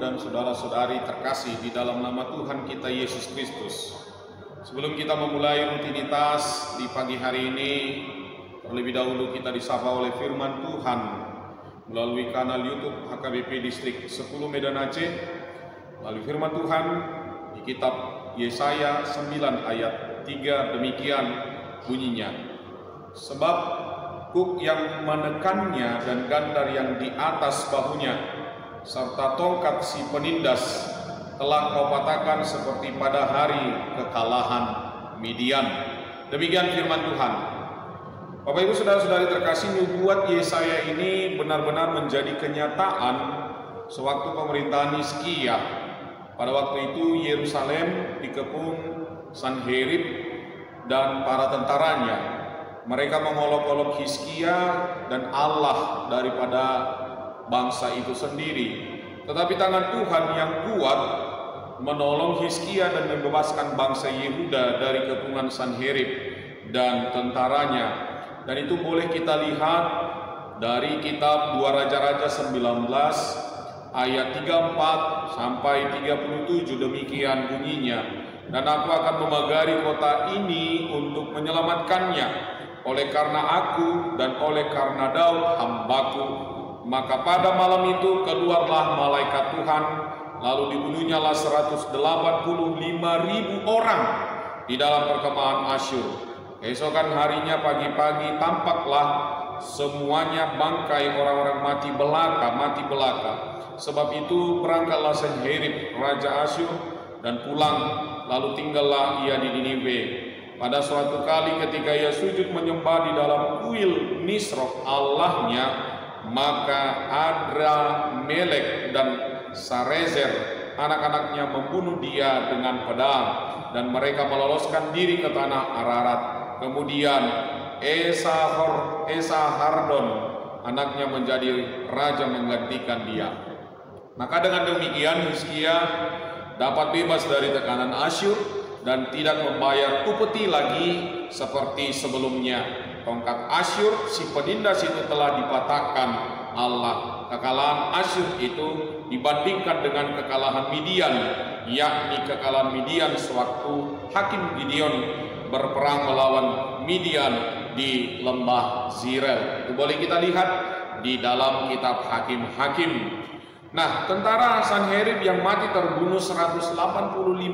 dan saudara-saudari terkasih di dalam nama Tuhan kita Yesus Kristus. Sebelum kita memulai rutinitas di pagi hari ini, terlebih dahulu kita disapa oleh firman Tuhan melalui kanal YouTube HKBP Distrik 10 Medan Aceh. Melalui firman Tuhan di kitab Yesaya 9 ayat 3 demikian bunyinya. Sebab kuk yang menekannya dan gandar yang di atas bahunya serta tongkat si penindas telah kau patahkan seperti pada hari kekalahan Midian. Demikian firman Tuhan. Bapak Ibu saudara-saudari terkasih, nubuat Yesaya ini benar-benar menjadi kenyataan sewaktu pemerintahan Hizkia. Pada waktu itu Yerusalem dikepung Sanherib dan para tentaranya. Mereka mengolok-olok Hizkia dan Allah daripada bangsa itu sendiri. Tetapi tangan Tuhan yang kuat menolong Hizkia dan membebaskan bangsa Yehuda dari kepungan Sanherib dan tentaranya. Dan itu boleh kita lihat dari kitab 2 Raja-Raja 19 ayat 34 sampai 37 demikian bunyinya. Dan aku akan memagari kota ini untuk menyelamatkannya oleh karena aku dan oleh karena Daud hambaku. Maka pada malam itu keluarlah malaikat Tuhan, lalu dibunuhnyalah 185.000 orang di dalam perkemahan Asyur. Keesokan harinya pagi-pagi tampaklah semuanya bangkai orang-orang mati belaka. Sebab itu berangkatlah Sanherib raja Asyur dan pulang, lalu tinggallah ia di Niniwe. Pada suatu kali ketika ia sujud menyembah di dalam kuil Nisrok Allahnya, maka Adramelek dan Sarezer anak-anaknya membunuh dia dengan pedang, dan mereka meloloskan diri ke tanah Ararat. Kemudian Esarhadon anaknya menjadi raja menggantikan dia. Maka dengan demikian Hizkia dapat bebas dari tekanan Asyur dan tidak membayar upeti lagi seperti sebelumnya. Tongkat Asyur si penindas itu telah dipatahkan Allah. Kekalahan Asyur itu dibandingkan dengan kekalahan Midian, yakni kekalahan Midian sewaktu Hakim Gideon berperang melawan Midian di lembah Zirel. Itu boleh kita lihat di dalam kitab Hakim-Hakim. Nah, tentara Sanherib yang mati terbunuh 185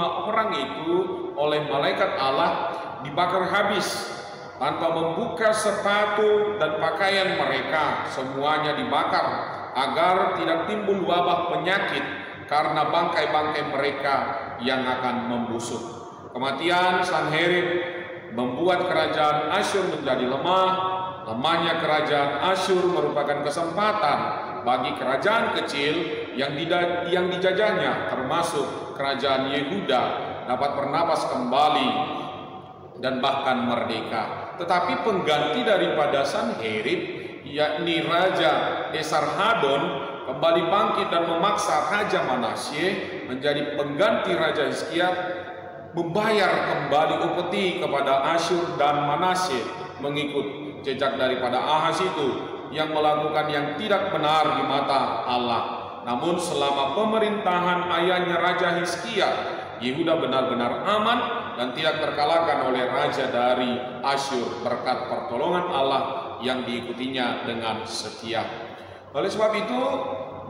orang itu oleh malaikat Allah dibakar habis tanpa membuka sepatu dan pakaian mereka, semuanya dibakar agar tidak timbul wabah penyakit karena bangkai-bangkai mereka yang akan membusuk. Kematian Sanherib membuat kerajaan Asyur menjadi lemah. Lemahnya kerajaan Asyur merupakan kesempatan bagi kerajaan kecil yang dijajahnya, termasuk kerajaan Yehuda, dapat bernapas kembali dan bahkan merdeka. Tetapi pengganti daripada Sanherib, yakni Raja Esarhadon, kembali bangkit dan memaksa Raja Manasye menjadi pengganti Raja Hizkia, membayar kembali upeti kepada Asyur dan Manasye, mengikut jejak daripada Ahaz itu yang melakukan yang tidak benar di mata Allah. Namun selama pemerintahan ayahnya Raja Hizkia, Yehuda benar-benar aman dan tidak terkalahkan oleh raja dari Asyur berkat pertolongan Allah yang diikutinya dengan setia. Oleh sebab itu,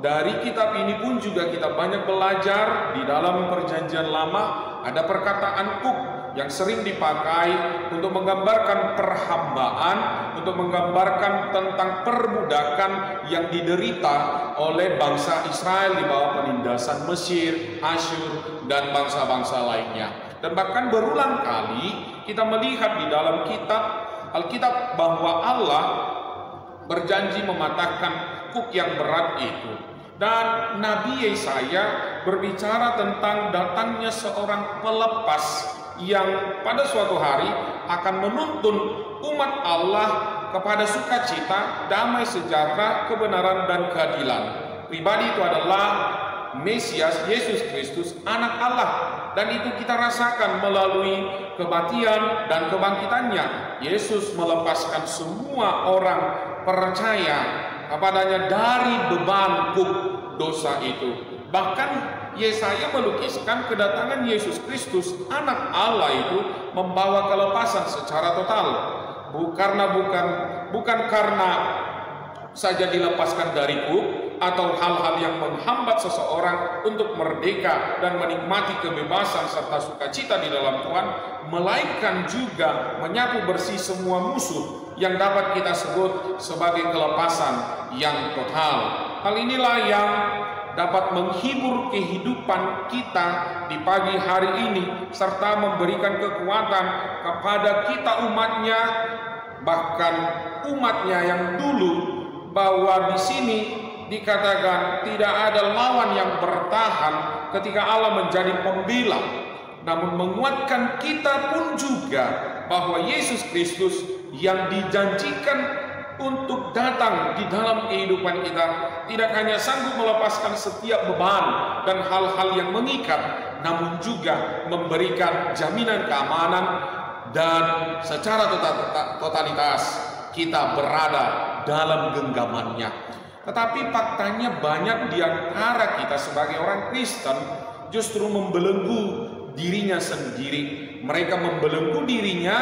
dari kitab ini pun juga kita banyak belajar. Di dalam perjanjian lama ada perkataan kuk yang sering dipakai untuk menggambarkan perhambaan, untuk menggambarkan tentang perbudakan yang diderita oleh bangsa Israel di bawah penindasan Mesir, Asyur, dan bangsa-bangsa lainnya. Dan bahkan berulang kali kita melihat di dalam Alkitab bahwa Allah berjanji mematahkan kuk yang berat itu. Dan Nabi Yesaya berbicara tentang datangnya seorang pelepas yang pada suatu hari akan menuntun umat Allah kepada sukacita, damai sejahtera, kebenaran dan keadilan. Pribadi itu adalah Mesias, Yesus Kristus, anak Allah. Dan itu kita rasakan melalui kematian dan kebangkitannya. Yesus melepaskan semua orang percaya kepadanya dari beban kuk dosa itu. Bahkan Yesaya melukiskan kedatangan Yesus Kristus, anak Allah itu membawa kelepasan secara total. Bukan karena saja dilepaskan dari kuk atau hal-hal yang menghambat seseorang untuk merdeka dan menikmati kebebasan serta sukacita di dalam Tuhan, melainkan juga menyapu bersih semua musuh yang dapat kita sebut sebagai kelepasan yang total. Hal inilah yang dapat menghibur kehidupan kita di pagi hari ini, serta memberikan kekuatan kepada kita umatnya, bahkan umatnya yang dulu, bahwa di sini dikatakan tidak ada lawan yang bertahan ketika Allah menjadi pembela, namun menguatkan kita pun juga bahwa Yesus Kristus yang dijanjikan untuk datang di dalam kehidupan kita tidak hanya sanggup melepaskan setiap beban dan hal-hal yang mengikat, namun juga memberikan jaminan keamanan dan secara totalitas kita berada dalam genggamannya. Tetapi faktanya banyak di antara kita sebagai orang Kristen justru membelenggu dirinya sendiri. Mereka membelenggu dirinya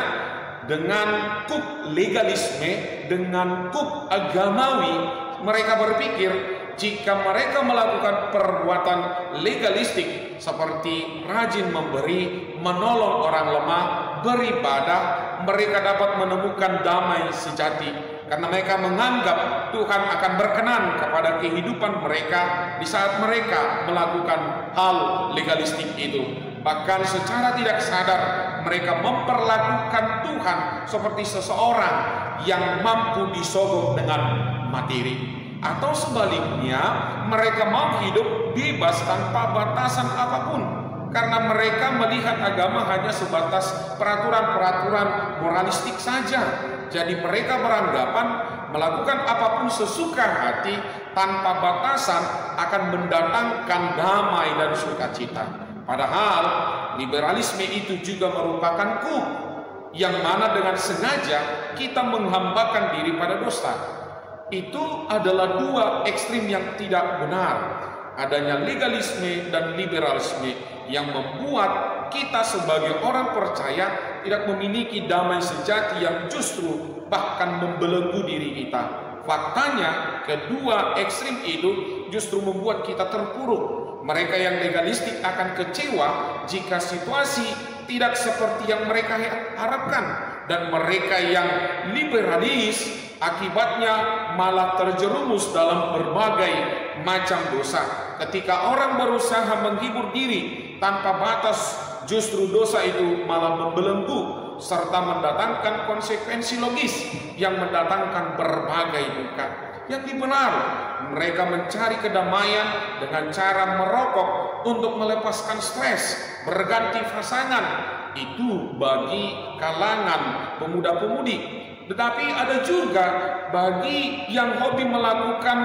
dengan kuk legalisme, dengan kuk agamawi. Mereka berpikir jika mereka melakukan perbuatan legalistik seperti rajin memberi, menolong orang lemah, beribadah, mereka dapat menemukan damai sejati. Karena mereka menganggap Tuhan akan berkenan kepada kehidupan mereka di saat mereka melakukan hal legalistik itu. Bahkan secara tidak sadar mereka memperlakukan Tuhan seperti seseorang yang mampu disogok dengan materi. Atau sebaliknya, mereka mau hidup bebas tanpa batasan apapun, karena mereka melihat agama hanya sebatas peraturan-peraturan moralistik saja. Jadi mereka beranggapan melakukan apapun sesuka hati tanpa batasan akan mendatangkan damai dan sukacita. Padahal liberalisme itu juga merupakan kuk yang mana dengan sengaja kita menghambakan diri pada dosa. Itu adalah dua ekstrim yang tidak benar. Adanya legalisme dan liberalisme yang membuat kita sebagai orang percaya tidak memiliki damai sejati, yang justru bahkan membelenggu diri kita. Faktanya kedua ekstrim itu justru membuat kita terpuruk. Mereka yang legalistik akan kecewa jika situasi tidak seperti yang mereka harapkan, dan mereka yang liberalis akibatnya malah terjerumus dalam berbagai macam dosa. Ketika orang berusaha menghibur diri tanpa batas, justru dosa itu malah membelenggu serta mendatangkan konsekuensi logis yang mendatangkan berbagai duka. Yang benar, mereka mencari kedamaian dengan cara merokok untuk melepaskan stres, berganti pasangan. Itu bagi kalangan pemuda-pemudi. Tetapi ada juga bagi yang hobi melakukan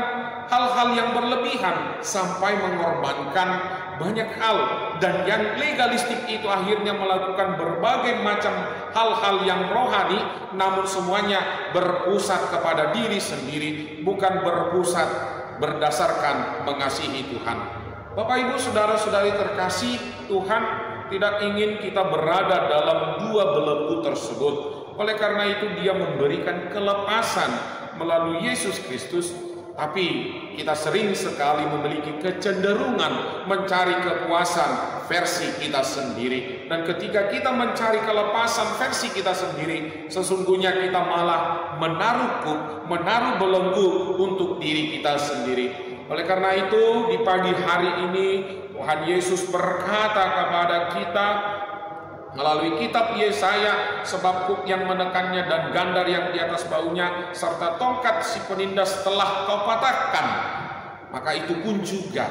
hal-hal yang berlebihan sampai mengorbankan banyak hal, dan yang legalistik itu akhirnya melakukan berbagai macam hal-hal yang rohani, namun semuanya berpusat kepada diri sendiri, bukan berpusat berdasarkan mengasihi Tuhan. Bapak Ibu saudara-saudari terkasih, Tuhan tidak ingin kita berada dalam dua belenggu tersebut. Oleh karena itu Dia memberikan kelepasan melalui Yesus Kristus. Tapi kita sering sekali memiliki kecenderungan mencari kepuasan versi kita sendiri. Dan ketika kita mencari kelepasan versi kita sendiri, sesungguhnya kita malah menaruh belenggu untuk diri kita sendiri. Oleh karena itu di pagi hari ini Tuhan Yesus berkata kepada kita melalui kitab Yesaya, sebab kuk yang menekannya dan gandar yang di atas baunya serta tongkat si penindas telah kau patahkan. Maka itu pun juga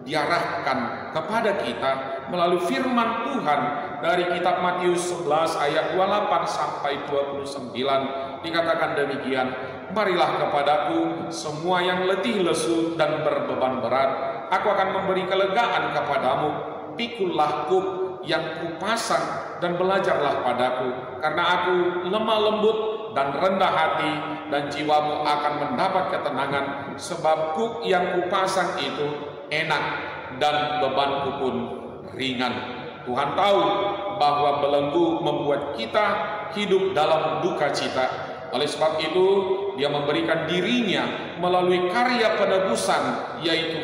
diarahkan kepada kita melalui firman Tuhan dari kitab Matius 11 ayat 28 sampai 29. Dikatakan demikian, marilah kepadaku semua yang letih lesu dan berbeban berat, aku akan memberi kelegaan kepadamu. Pikullah kuk yang kupasang dan belajarlah padaku, karena aku lemah lembut dan rendah hati, dan jiwamu akan mendapat ketenangan. Sebab kuk yang kupasang itu enak dan bebanku pun ringan. Tuhan tahu bahwa belenggu membuat kita hidup dalam duka cita. Oleh sebab itu, Dia memberikan dirinya melalui karya penebusan, yaitu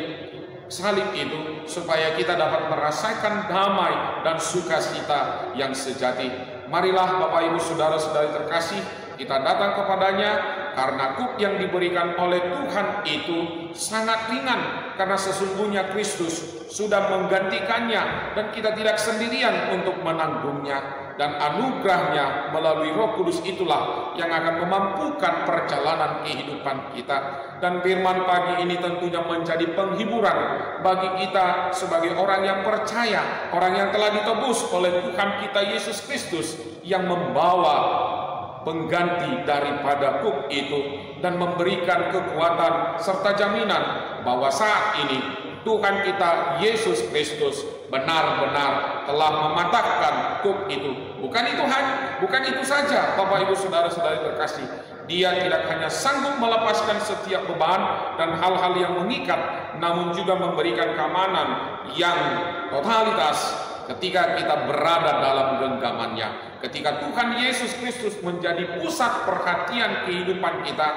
salib itu, supaya kita dapat merasakan damai dan sukacita yang sejati. Marilah Bapak Ibu Saudara-saudari terkasih, kita datang kepadanya karena kuk yang diberikan oleh Tuhan itu sangat ringan, karena sesungguhnya Kristus sudah menggantikannya dan kita tidak sendirian untuk menanggungnya. Dan anugerahnya melalui Roh Kudus itulah yang akan memampukan perjalanan kehidupan kita. Dan firman pagi ini tentunya menjadi penghiburan bagi kita sebagai orang yang percaya, orang yang telah ditebus oleh Tuhan kita Yesus Kristus, yang membawa pengganti daripada kuk itu dan memberikan kekuatan serta jaminan bahwa saat ini Tuhan kita Yesus Kristus benar-benar telah mematahkan kuk itu. Bukan itu saja Bapak Ibu Saudara-saudari terkasih. Dia tidak hanya sanggup melepaskan setiap beban dan hal-hal yang mengikat, namun juga memberikan keamanan yang totalitas ketika kita berada dalam genggamannya. Ketika Tuhan Yesus Kristus menjadi pusat perhatian kehidupan kita,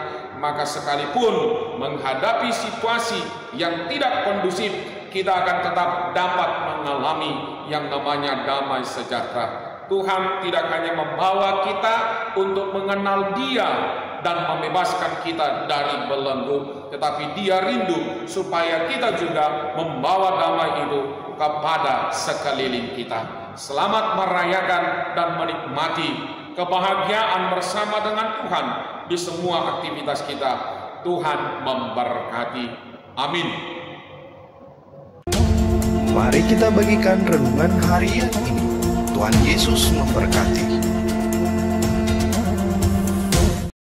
maka sekalipun menghadapi situasi yang tidak kondusif, kita akan tetap dapat mengalami yang namanya damai sejahtera. Tuhan tidak hanya membawa kita untuk mengenal Dia dan membebaskan kita dari belenggu, tetapi Dia rindu supaya kita juga membawa damai itu kepada sekeliling kita. Selamat merayakan dan menikmati kebahagiaan bersama dengan Tuhan di semua aktivitas kita. Tuhan memberkati. Amin. Mari kita bagikan renungan harian ini. Tuhan Yesus memberkati.